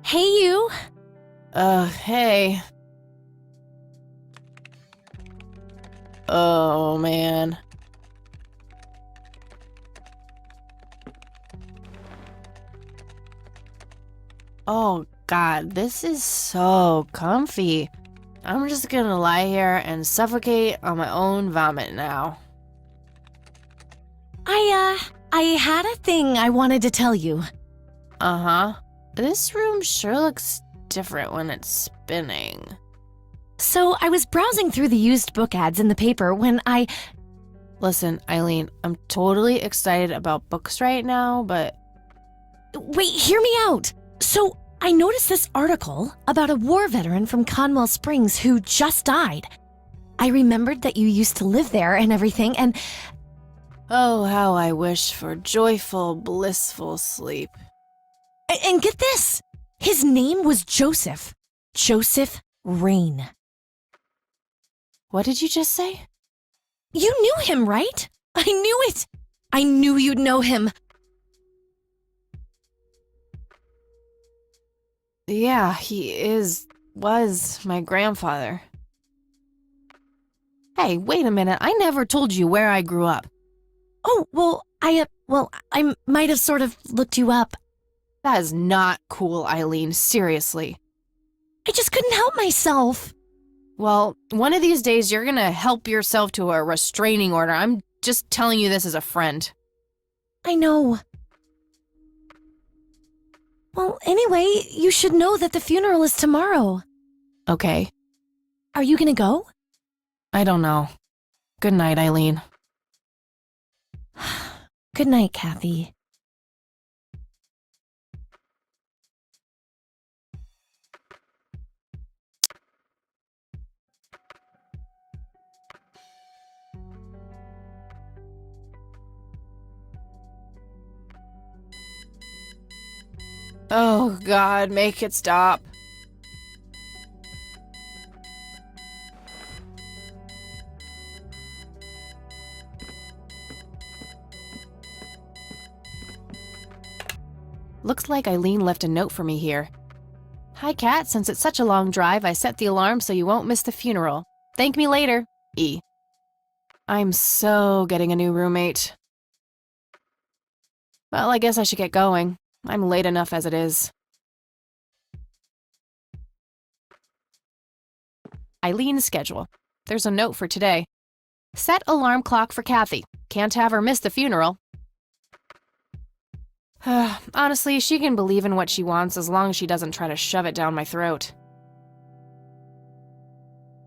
Hey, you. Hey. Oh, man. Oh, God, this is so comfy. I'm just gonna lie here and suffocate on my own vomit now. I had a thing I wanted to tell you. Uh-huh. This room sure looks different when it's spinning. So, I was browsing through the used book ads in the paper when Listen, Eileen, I'm totally excited about books right now, but... Wait, hear me out! So, I noticed this article about a war veteran from Conwell Springs who just died. I remembered that you used to live there and everything, and... Oh, how I wish for joyful, blissful sleep. And get this! His name was Joseph. Joseph Rain. What did you just say? You knew him, right? I knew it! I knew you'd know him. Yeah, was my grandfather. Hey, wait a minute, I never told you where I grew up. Oh, I might have sort of looked you up. That is not cool, Eileen, seriously. I just couldn't help myself. Well, one of these days you're gonna help yourself to a restraining order. I'm just telling you this as a friend. I know. Well, anyway, you should know that the funeral is tomorrow. Okay. Are you gonna go? I don't know. Good night, Eileen. Good night, Kathy. Oh, God, make it stop. Looks like Eileen left a note for me here. Hi, Kat. Since it's such a long drive, I set the alarm so you won't miss the funeral. Thank me later. E. I'm so getting a new roommate. Well, I guess I should get going. I'm late enough as it is. Eileen's schedule. There's a note for today. Set alarm clock for Kathy. Can't have her miss the funeral. Honestly, she can believe in what she wants as long as she doesn't try to shove it down my throat.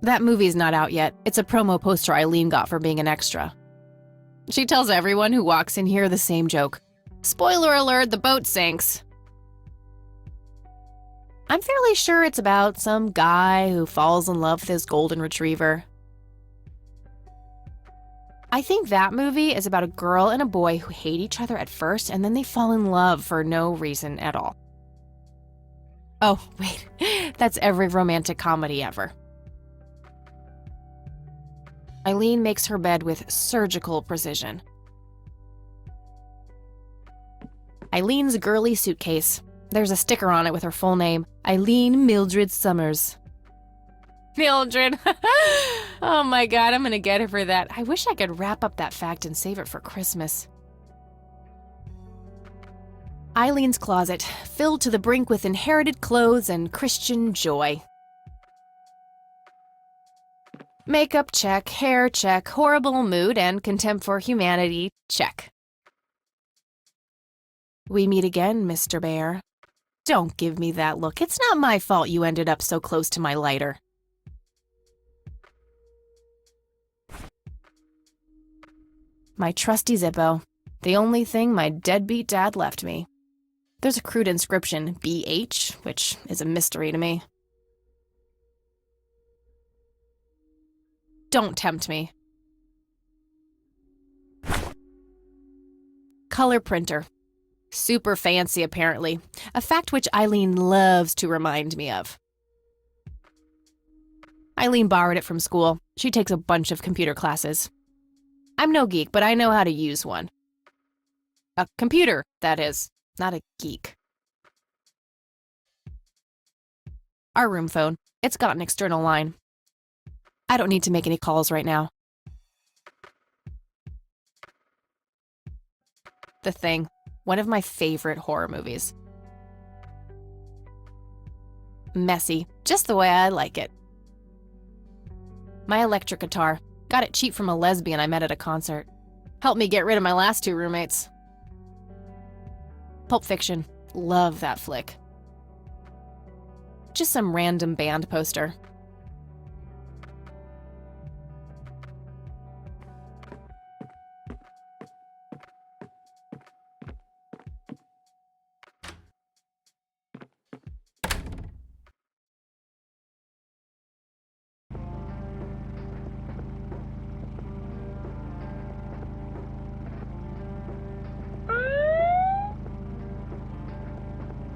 That movie's not out yet. It's a promo poster Eileen got for being an extra. She tells everyone who walks in here the same joke. Spoiler alert, the boat sinks. I'm fairly sure it's about some guy who falls in love with his golden retriever. I think that movie is about a girl and a boy who hate each other at first and then they fall in love for no reason at all. Oh, wait, that's every romantic comedy ever. Eileen makes her bed with surgical precision. Eileen's girly suitcase. There's a sticker on it with her full name, Eileen Mildred Summers. Mildred. Oh my God, I'm gonna get her for that. I wish I could wrap up that fact and save it for Christmas. Eileen's closet, filled to the brink with inherited clothes and Christian joy. Makeup check, hair check, horrible mood and contempt for humanity check. We meet again, Mr. Bear. Don't give me that look. It's not my fault you ended up so close to my lighter. My trusty Zippo. The only thing my deadbeat dad left me. There's a crude inscription, BH, which is a mystery to me. Don't tempt me. Color printer. Super fancy, apparently. A fact which Eileen loves to remind me of. Eileen borrowed it from school. She takes a bunch of computer classes. I'm no geek, but I know how to use one. A computer, that is, not a geek. Our room phone. It's got an external line. I don't need to make any calls right now. The Thing. One of my favorite horror movies. Messy. Just the way I like it. My electric guitar. Got it cheap from a lesbian I met at a concert. Helped me get rid of my last 2 roommates. Pulp Fiction. Love that flick. Just some random band poster.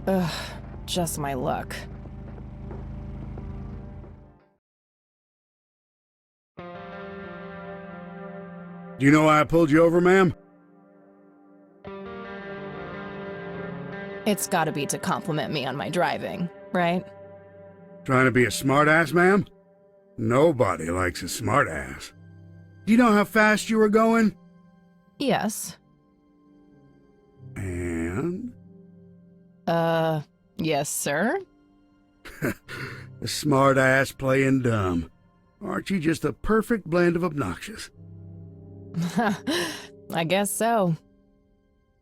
Ugh, just my luck. Do you know why I pulled you over, ma'am? It's gotta be to compliment me on my driving, right? Trying to be a smartass, ma'am? Nobody likes a smartass. Do you know how fast you were going? Yes. And? Yes, sir? A smartass playing dumb. Aren't you just a perfect blend of obnoxious? I guess so.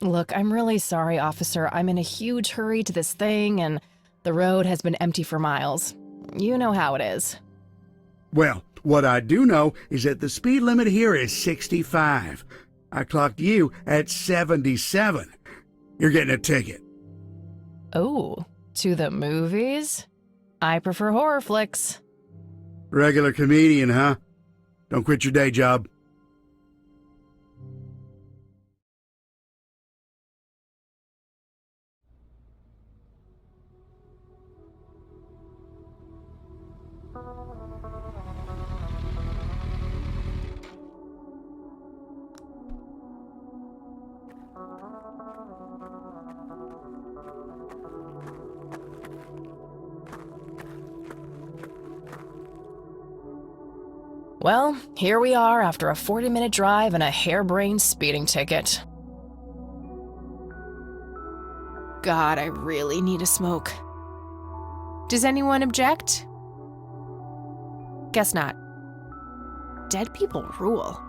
Look, I'm really sorry, officer. I'm in a huge hurry to this thing, and the road has been empty for miles. You know how it is. Well, what I do know is that the speed limit here is 65. I clocked you at 77. You're getting a ticket. Oh, to the movies? I prefer horror flicks. Regular comedian, huh? Don't quit your day job. Well, here we are after a 40-minute drive and a harebrained speeding ticket. God, I really need a smoke. Does anyone object? Guess not. Dead people rule.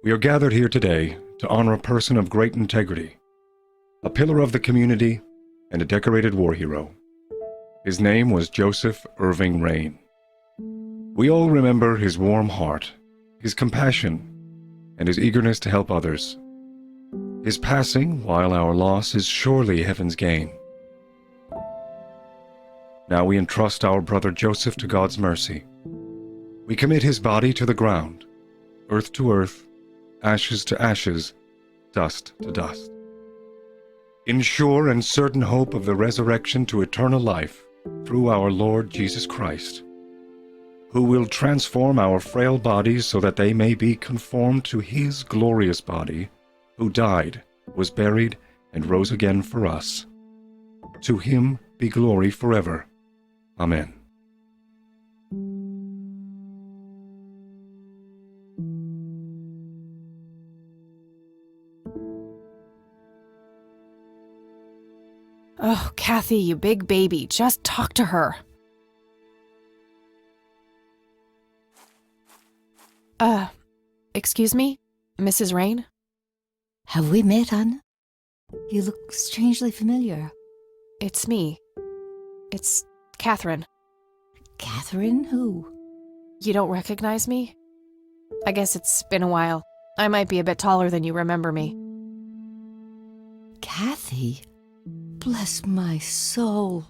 We are gathered here today to honor a person of great integrity, a pillar of the community, and a decorated war hero. His name was Joseph Irving Rain. We all remember his warm heart, his compassion, and his eagerness to help others. His passing, while our loss, is surely heaven's gain. Now we entrust our brother Joseph to God's mercy. We commit his body to the ground, earth to earth, ashes to ashes, dust to dust. In sure and certain hope of the resurrection to eternal life through our Lord Jesus Christ, who will transform our frail bodies so that they may be conformed to his glorious body, who died, was buried, and rose again for us. To him be glory forever. Amen. Oh, Kathy, you big baby, just talk to her. Excuse me, Mrs. Rain? Have we met, Hun? You look strangely familiar. It's me. It's Catherine. Catherine who? You don't recognize me? I guess it's been a while. I might be a bit taller than you remember me. Kathy, bless my soul.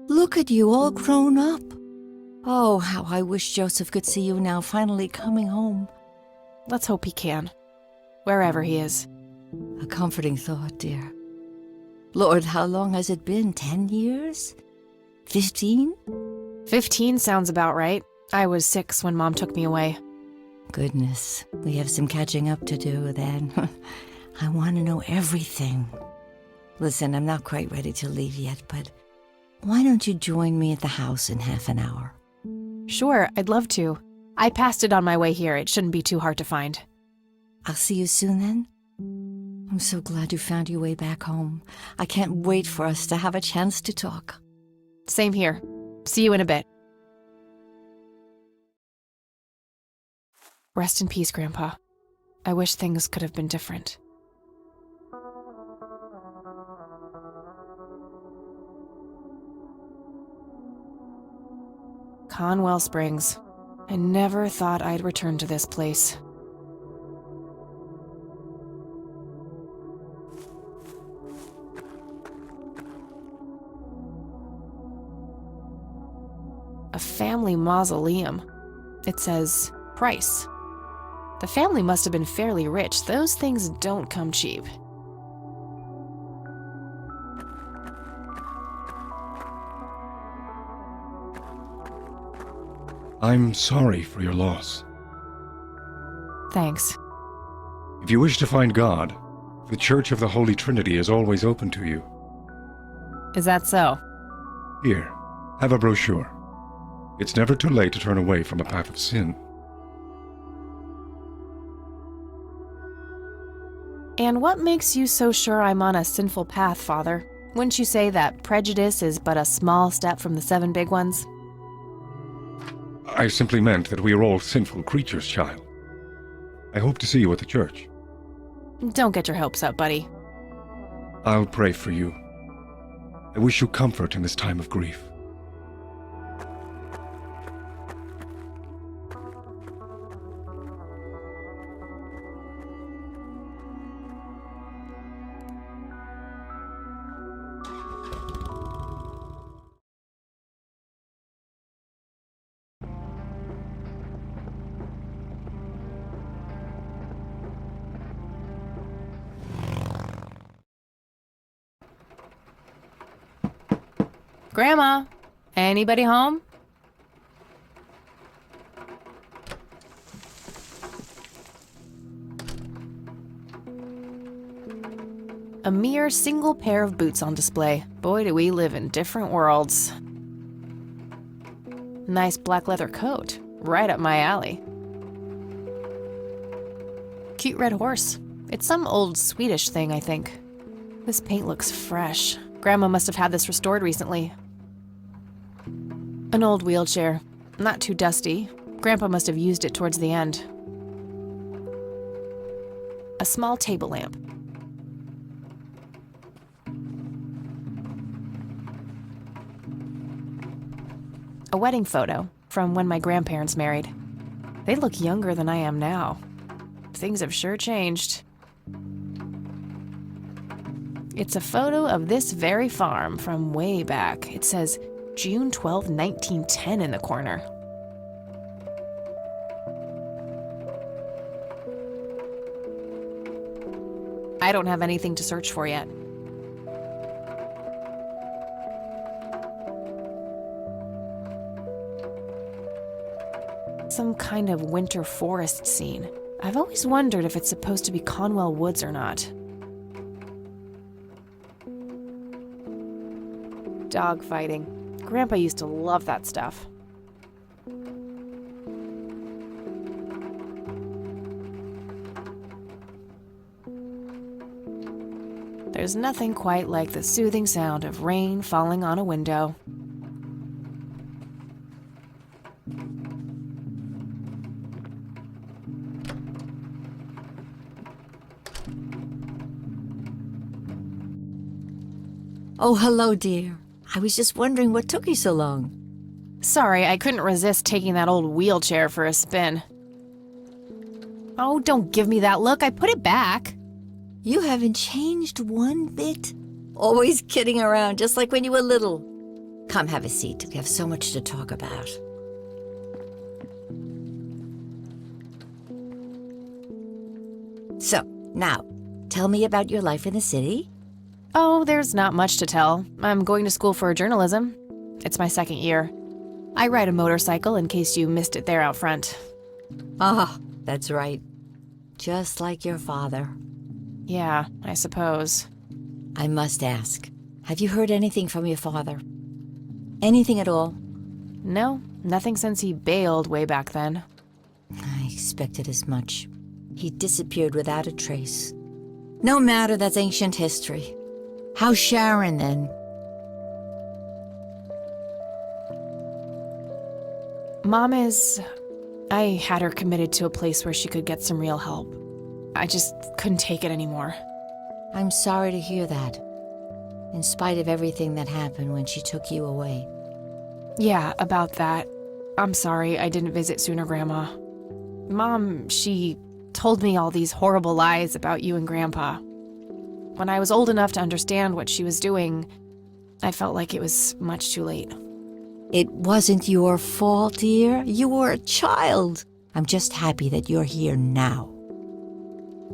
Look at you all grown up. Oh, how I wish Joseph could see you now finally coming home. Let's hope he can. Wherever he is. A comforting thought, dear. Lord, how long has it been? 10 years? 15? 15 sounds about right. I was 6 when Mom took me away. Goodness, we have some catching up to do then. I want to know everything. Listen, I'm not quite ready to leave yet, but why don't you join me at the house in half an hour? Sure, I'd love to. I passed it on my way here. It shouldn't be too hard to find. I'll see you soon then. I'm so glad you found your way back home. I can't wait for us to have a chance to talk. Same here. See you in a bit. Rest in peace, Grandpa. I wish things could have been different. Conwell Springs. I never thought I'd return to this place. A family mausoleum. It says, price. The family must have been fairly rich. Those things don't come cheap. I'm sorry for your loss. Thanks. If you wish to find God, the Church of the Holy Trinity is always open to you. Is that so? Here, have a brochure. It's never too late to turn away from a path of sin. And what makes you so sure I'm on a sinful path, Father? Wouldn't you say that prejudice is but a small step from the 7 big ones? I simply meant that we are all sinful creatures, child. I hope to see you at the church. Don't get your hopes up, buddy. I'll pray for you. I wish you comfort in this time of grief. Grandma, anybody home? A mere single pair of boots on display. Boy, do we live in different worlds. Nice black leather coat. Right up my alley. Cute red horse. It's some old Swedish thing, I think. This paint looks fresh. Grandma must have had this restored recently. An old wheelchair. Not too dusty. Grandpa must have used it towards the end. A small table lamp. A wedding photo from when my grandparents married. They look younger than I am now. Things have sure changed. It's a photo of this very farm from way back. It says June 12, 1910 in the corner. I don't have anything to search for yet. Some kind of winter forest scene. I've always wondered if it's supposed to be Conwell Woods or not. Dog fighting. Grandpa used to love that stuff. There's nothing quite like the soothing sound of rain falling on a window. Oh, hello, dear. I was just wondering what took you so long. Sorry, I couldn't resist taking that old wheelchair for a spin. Oh, don't give me that look. I put it back. You haven't changed one bit. Always kidding around, just like when you were little. Come, have a seat. We have so much to talk about. So, now, tell me about your life in the city. Oh, there's not much to tell. I'm going to school for journalism. It's my second year. I ride a motorcycle in case you missed it there out front. Ah, that's right. Just like your father. Yeah, I suppose. I must ask, have you heard anything from your father? Anything at all? No, nothing since he bailed way back then. I expected as much. He disappeared without a trace. No matter, that's ancient history. How's Sharon, then? Mom is... I had her committed to a place where she could get some real help. I just couldn't take it anymore. I'm sorry to hear that. In spite of everything that happened when she took you away. Yeah, about that. I'm sorry I didn't visit sooner, Grandma. Mom, she told me all these horrible lies about you and Grandpa. When I was old enough to understand what she was doing, I felt like it was much too late. It wasn't your fault, dear. You were a child. I'm just happy that you're here now.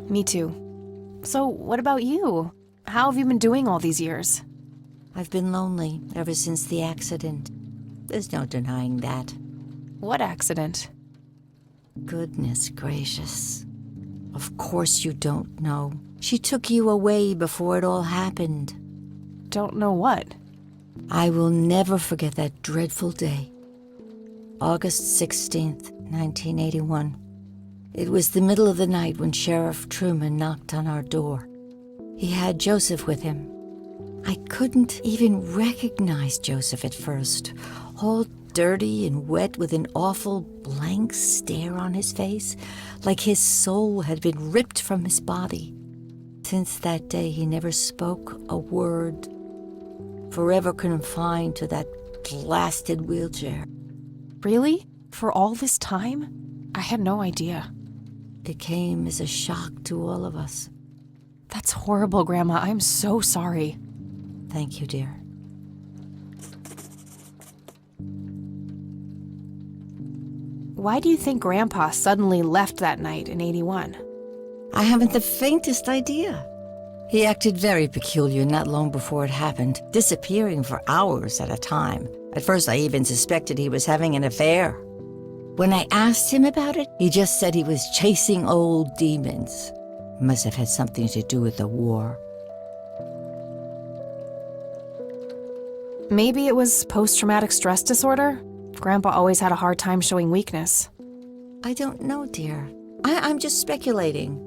Me too. So, what about you? How have you been doing all these years? I've been lonely ever since the accident. There's no denying that. What accident? Goodness gracious. Of course you don't know. She took you away before it all happened. Don't know what. I will never forget that dreadful day. August 16th, 1981. It was the middle of the night when Sheriff Truman knocked on our door. He had Joseph with him. I couldn't even recognize Joseph at first, all dirty and wet with an awful blank stare on his face, like his soul had been ripped from his body. Since that day, he never spoke a word, forever confined to that blasted wheelchair. Really? For all this time? I had no idea. It came as a shock to all of us. That's horrible, Grandma. I'm so sorry. Thank you, dear. Why do you think Grandpa suddenly left that night in 81? I haven't the faintest idea. He acted very peculiar not long before it happened, disappearing for hours at a time. At first, I even suspected he was having an affair. When I asked him about it, he just said he was chasing old demons. Must have had something to do with the war. Maybe it was post-traumatic stress disorder? Grandpa always had a hard time showing weakness. I don't know, dear. I'm just speculating.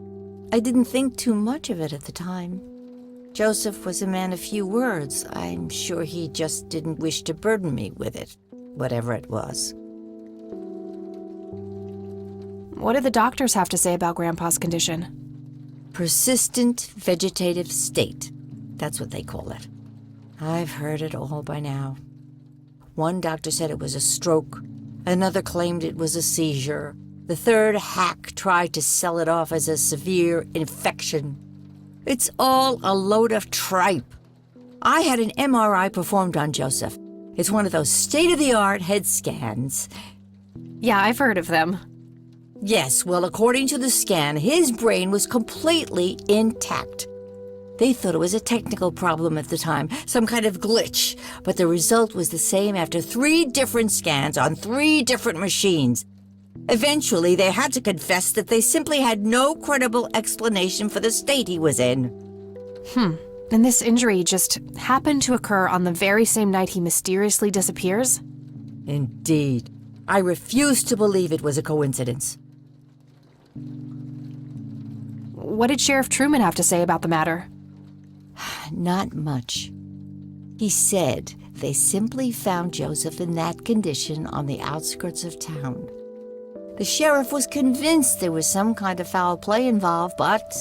I didn't think too much of it at the time. Joseph was a man of few words. I'm sure he just didn't wish to burden me with it, whatever it was. What did the doctors have to say about Grandpa's condition? Persistent vegetative state. That's what they call it. I've heard it all by now. One doctor said it was a stroke. Another claimed it was a seizure. The third hack tried to sell it off as a severe infection. It's all a load of tripe. I had an MRI performed on Joseph. It's one of those state-of-the-art head scans. Yeah, I've heard of them. Yes, well, according to the scan, his brain was completely intact. They thought it was a technical problem at the time, some kind of glitch, but the result was the same after 3 different scans on 3 different machines. Eventually, they had to confess that they simply had no credible explanation for the state he was in. And this injury just happened to occur on the very same night he mysteriously disappears? Indeed. I refuse to believe it was a coincidence. What did Sheriff Truman have to say about the matter? Not much. He said they simply found Joseph in that condition on the outskirts of town. The sheriff was convinced there was some kind of foul play involved, but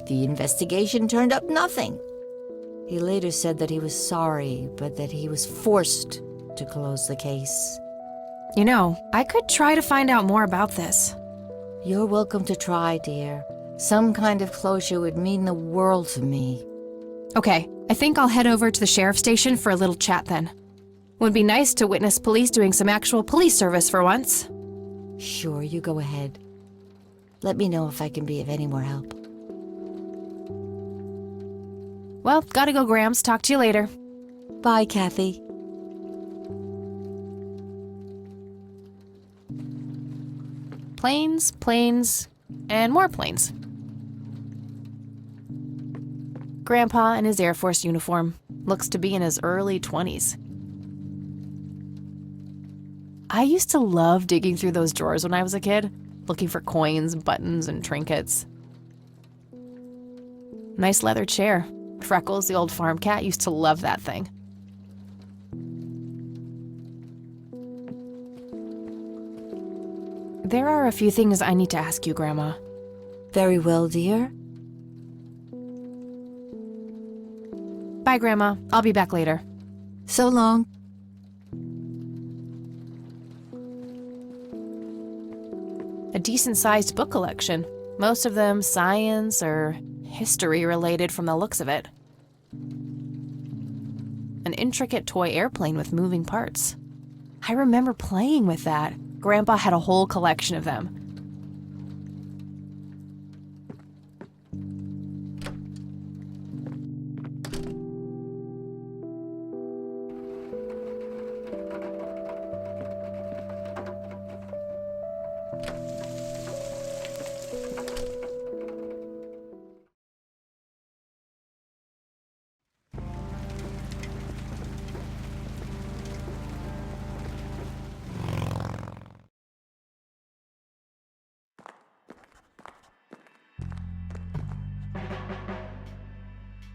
the investigation turned up nothing. He later said that he was sorry, but that he was forced to close the case. You know, I could try to find out more about this. You're welcome to try, dear. Some kind of closure would mean the world to me. Okay, I think I'll head over to the sheriff's station for a little chat then. Would be nice to witness police doing some actual police service for once. Sure, you go ahead. Let me know if I can be of any more help. Well, gotta go, Grams. Talk to you later. Bye, Kathy. Planes, planes, and more planes. Grandpa in his Air Force uniform looks to be in his early 20s. I used to love digging through those drawers when I was a kid, looking for coins, buttons, and trinkets. Nice leather chair. Freckles, the old farm cat, used to love that thing. There are a few things I need to ask you, Grandma. Very well, dear. Bye, Grandma. I'll be back later. So long. A decent-sized book collection. Most of them science or history related from the looks of it. An intricate toy airplane with moving parts. I remember playing with that. Grandpa had a whole collection of them.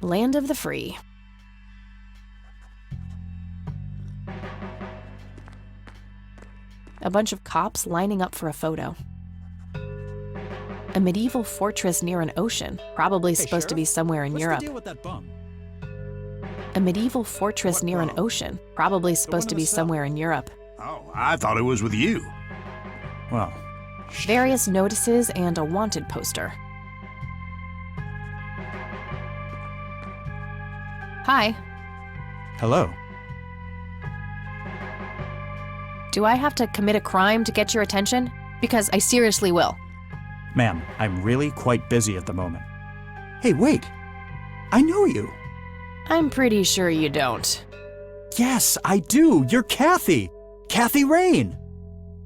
Land of the free. A bunch of cops lining up for a photo. A medieval fortress near an ocean, probably supposed to be somewhere in Europe. What's the deal with that bum? A medieval fortress near an ocean, probably supposed to be somewhere in Europe. Oh, I thought it was with you. Well, Various notices and a wanted poster. Hi, hello. do I have to commit a crime to get your attention? Because I seriously will. Ma'am, I'm really quite busy at the moment. Hey, wait. I know you. I'm pretty sure you don't. Yes, I do. You're Kathy. Kathy Rain.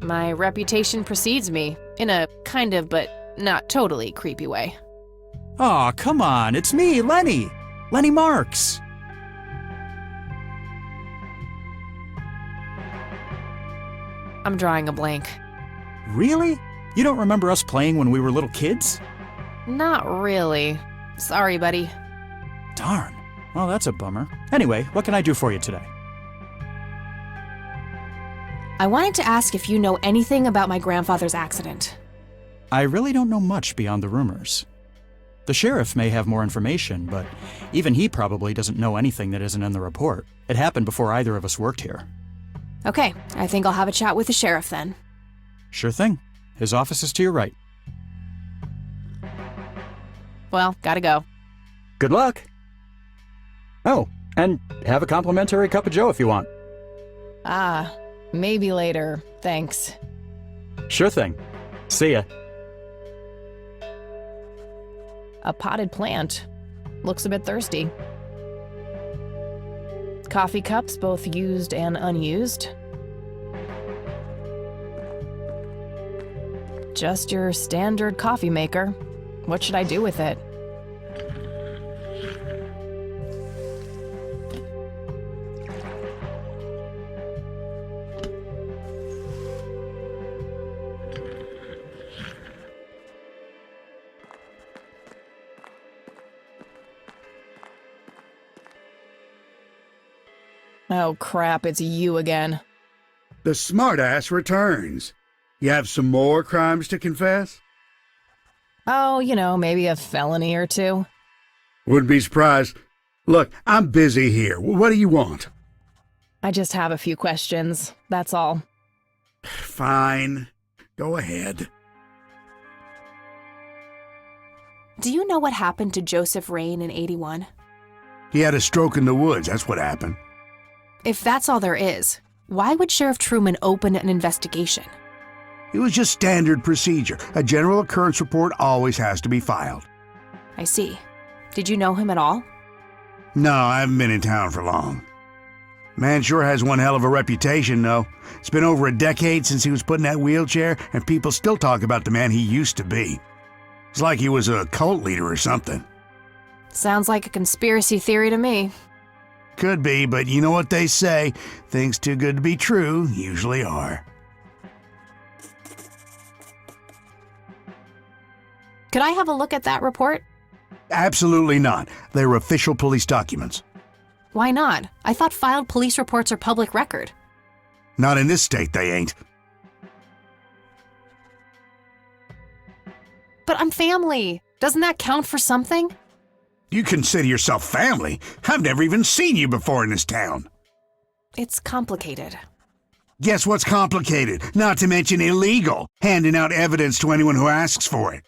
My reputation precedes me, in a kind of but not totally creepy way. Aw, come on. It's me, Lenny. Lenny Marks. I'm drawing a blank. Really? You don't remember us playing when we were little kids? Not really. Sorry, buddy. Darn. Well, that's a bummer. Anyway, what can I do for you today? I wanted to ask if you know anything about my grandfather's accident. I really don't know much beyond the rumors. The sheriff may have more information, but even he probably doesn't know anything that isn't in the report. It happened before either of us worked here. Okay, I think I'll have a chat with the sheriff then. Sure thing. His office is to your right. Well, gotta go. Good luck. Oh, and have a complimentary cup of joe if you want. Ah, maybe later. Thanks. Sure thing. See ya. A potted plant. Looks a bit thirsty. Coffee cups, both used and unused. Just your standard coffee maker. What should I do with it? Oh crap, it's you again. The smartass returns. You have some more crimes to confess? Oh, you know, maybe a felony or two. Wouldn't be surprised. Look, I'm busy here. What do you want? I just have a few questions, that's all. Fine. Go ahead. Do you know what happened to Joseph Rain in 81? He had a stroke in the woods, that's what happened. If that's all there is, why would Sheriff Truman open an investigation? It was just standard procedure. A general occurrence report always has to be filed. I see. Did you know him at all? No, I haven't been in town for long. Man sure has one hell of a reputation, though. It's been over a decade since he was put in that wheelchair, and people still talk about the man he used to be. It's like he was a cult leader or something. Sounds like a conspiracy theory to me. Could be, but you know what they say. Things too good to be true usually are. Could I have a look at that report? Absolutely not. They're official police documents. Why not? I thought filed police reports are public record. Not in this state, they ain't. But I'm family. Doesn't that count for something? You consider yourself family? I've never even seen you before in this town. It's complicated. Guess what's complicated? Not to mention illegal. Handing out evidence to anyone who asks for it.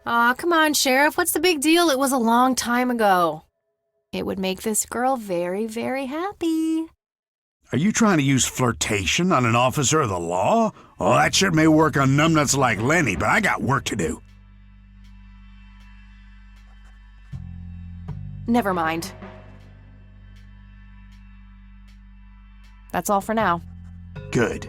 Aw, come on, Sheriff. What's the big deal? It was a long time ago. It would make this girl very, very happy. Are you trying to use flirtation on an officer of the law? Oh, that shit may work on numbnuts like Lenny, but I got work to do. Never mind. That's all for now. Good.